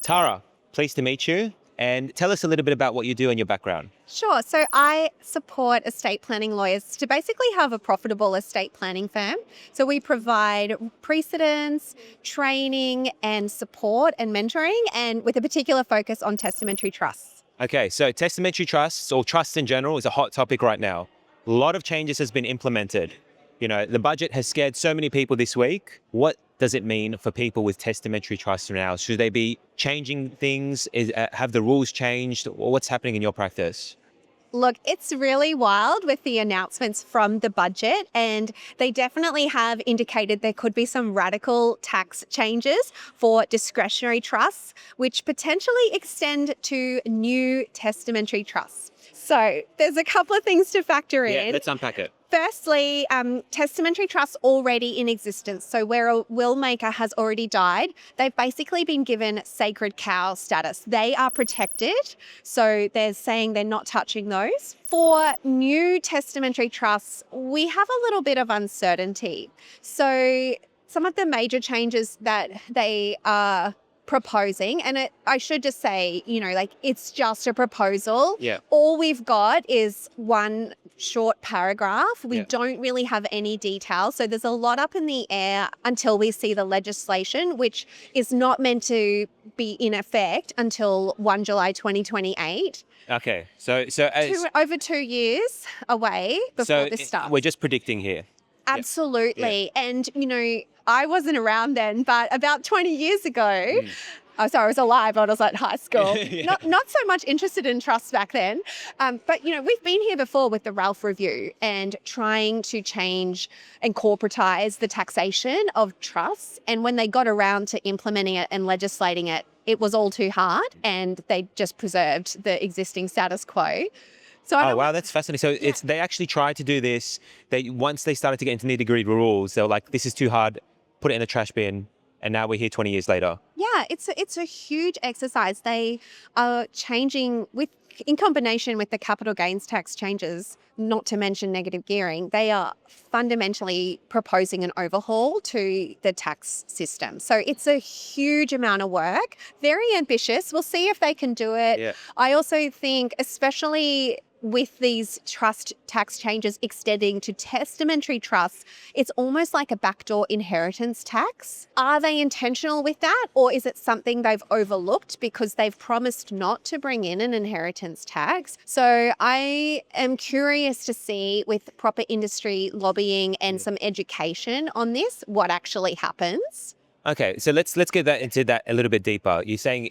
Tara, pleased to meet you. And tell us a little bit about what you do and your background. Sure. So I support estate planning lawyers to basically have a profitable estate planning firm. So we provide precedents, training and support and mentoring, and with a particular focus on testamentary trusts. Okay, so testamentary trusts or trusts in general is a hot topic right now. A lot of changes has been implemented. You know, the budget has scared so many people this week. What does it mean for people with testamentary trusts now? Should they be changing things? Have the rules changed? Or what's happening in your practice? Look, it's really wild with the announcements from the budget, and they definitely have indicated there could be some radical tax changes for discretionary trusts, which potentially extend to new testamentary trusts. So there's a couple of things to factor in. Yeah, let's unpack it. Firstly, testamentary trusts already in existence. So where a will maker has already died, they've basically been given sacred cow status. They are protected. So they're saying they're not touching those. For new testamentary trusts, we have a little bit of uncertainty. So some of the major changes that they are proposing, and I should just say, it's just a proposal. Yeah. All we've got is one short paragraph. We don't really have any details. So there's a lot up in the air until we see the legislation, which is not meant to be in effect until 1 July 2028. Okay, Over 2 years away before this starts. We're just predicting here. Absolutely. Yeah. And, I wasn't around then, but about 20 years ago, I was alive when I was at high school. Not so much interested in trusts back then. But, we've been here before with the Ralph Review and trying to change and corporatize the taxation of trusts. And when they got around to implementing it and legislating it, it was all too hard, and they just preserved the existing status quo. So wow, that's fascinating. So they actually tried to do this. Once they started to get into nitty-gritty rules, they were like, this is too hard, put it in the trash bin. And now we're here 20 years later. Yeah, it's a huge exercise. They are changing in combination with the capital gains tax changes, not to mention negative gearing. They are fundamentally proposing an overhaul to the tax system. So it's a huge amount of work, very ambitious. We'll see if they can do it. Yeah. I also think, especially with these trust tax changes extending to testamentary trusts, it's almost like a backdoor inheritance tax. Are they intentional with that, or is it something they've overlooked because they've promised not to bring in an inheritance tax? So I am curious to see, with proper industry lobbying and some education on this, what actually happens. Okay, so let's get into that a little bit deeper. You're saying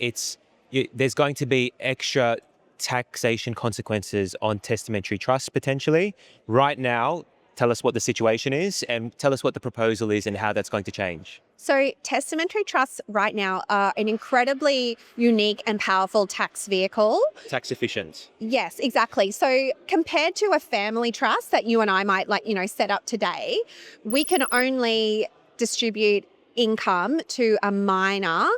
there's going to be extra taxation consequences on testamentary trusts potentially. Right now, tell us what the situation is and tell us what the proposal is and how that's going to change. So testamentary trusts right now are an incredibly unique and powerful tax vehicle. Tax efficient. Yes, exactly. So compared to a family trust that you and I might set up today, we can only distribute income to a minor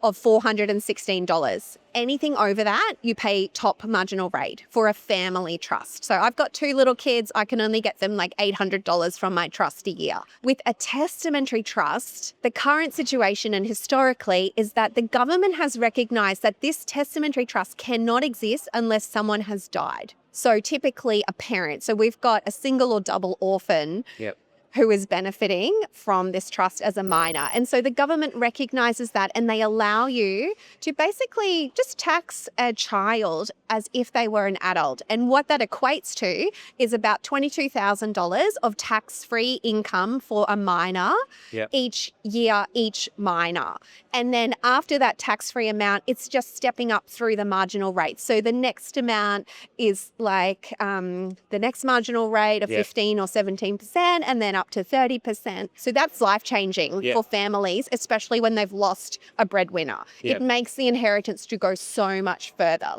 of $416. Anything over that, you pay top marginal rate for a family trust. So I've got 2 little kids. I can only get them like $800 from my trust a year. With a testamentary trust, the current situation and historically is that the government has recognized that this testamentary trust cannot exist unless someone has died. So typically a parent. So we've got a single or double orphan. Yep. Who is benefiting from this trust as a minor. And so the government recognizes that, and they allow you to basically just tax a child as if they were an adult. And what that equates to is about $22,000 of tax-free income for a minor each year, each minor. And then after that tax-free amount, it's just stepping up through the marginal rate. So the next amount is like the next marginal rate of 15 or 17%, and then up to 30%. So that's life-changing for families, especially when they've lost a breadwinner. It makes the inheritance to go so much further.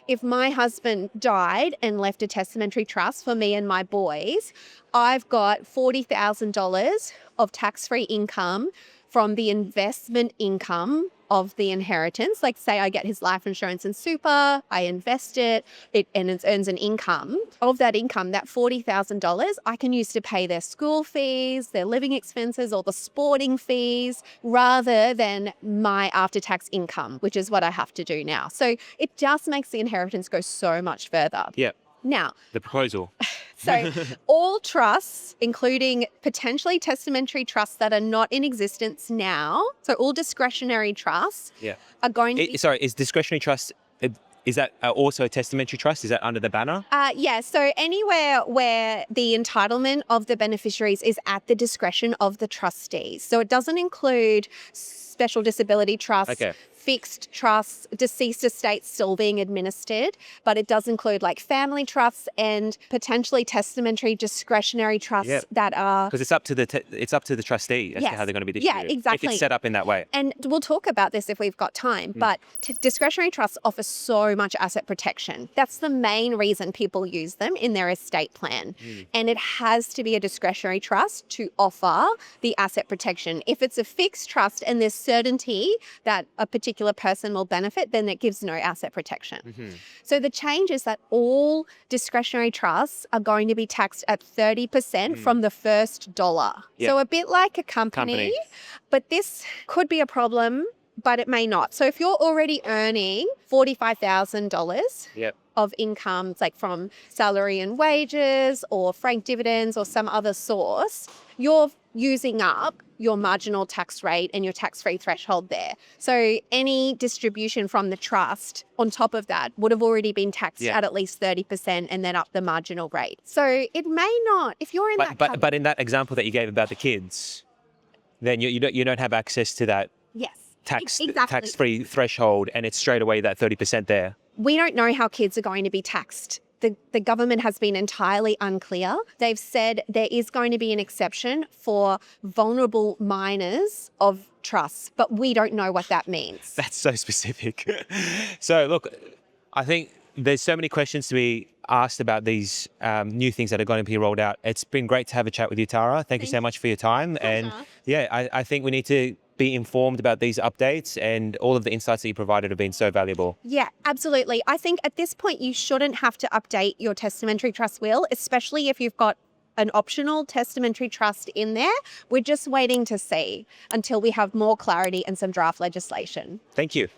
If my husband died and left a testamentary trust for me and my boys, I've got $40,000 of tax-free income from the investment income of the inheritance. Like say I get his life insurance and super, I invest and it earns an income. Of that income, that $40,000 I can use to pay their school fees, their living expenses, or the sporting fees, rather than my after-tax income, which is what I have to do now. So it just makes the inheritance go so much further. Yeah. Now, The proposal. so all trusts, including potentially testamentary trusts that are not in existence now, so all discretionary trusts Yeah. are going to be... Sorry, is discretionary trust, is that also a testamentary trust? Is that under the banner? Yeah, so anywhere where the entitlement of the beneficiaries is at the discretion of the trustees. So it doesn't include special disability trusts, Okay. fixed trusts, deceased estates still being administered, but it does include like family trusts and potentially testamentary discretionary trusts Yep. that are... Because it's up to the trustee as to Yes. how they're going to be Yeah, distributed. If exactly. it's set up in that way. And we'll talk about this if we've got time, but discretionary trusts offer so much asset protection. That's the main reason people use them in their estate plan. And it has to be a discretionary trust to offer the asset protection. If it's a fixed trust and there's certainty that a particular person will benefit, then it gives no asset protection. So the change is that all discretionary trusts are going to be taxed at 30% from the first dollar. Yep. So a bit like a company. But this could be a problem, but it may not. So if you're already earning $45,000 Yep. of income, like from salary and wages or frank dividends or some other source, you're using up your marginal tax rate and your tax-free threshold there. So any distribution from the trust on top of that would have already been taxed at least 30% and then up the marginal rate. So it may not, if you're in But in that example that you gave about the kids, then you don't have access to that yes, tax-free exactly. threshold, and it's straight away that 30% there. We don't know how kids are going to be taxed. The government has been entirely unclear. They've said there is going to be an exception for vulnerable minors of trusts, but we don't know what that means. That's so specific. So look, I think there's so many questions to be asked about these new things that are going to be rolled out. It's been great to have a chat with you, Tara. Thank you so much for your time. And yeah, I think we need to be informed about these updates, and all of the insights that you provided have been so valuable. Yeah, absolutely. I think at this point you shouldn't have to update your testamentary trust will, especially if you've got an optional testamentary trust in there. We're just waiting to see until we have more clarity and some draft legislation. Thank you.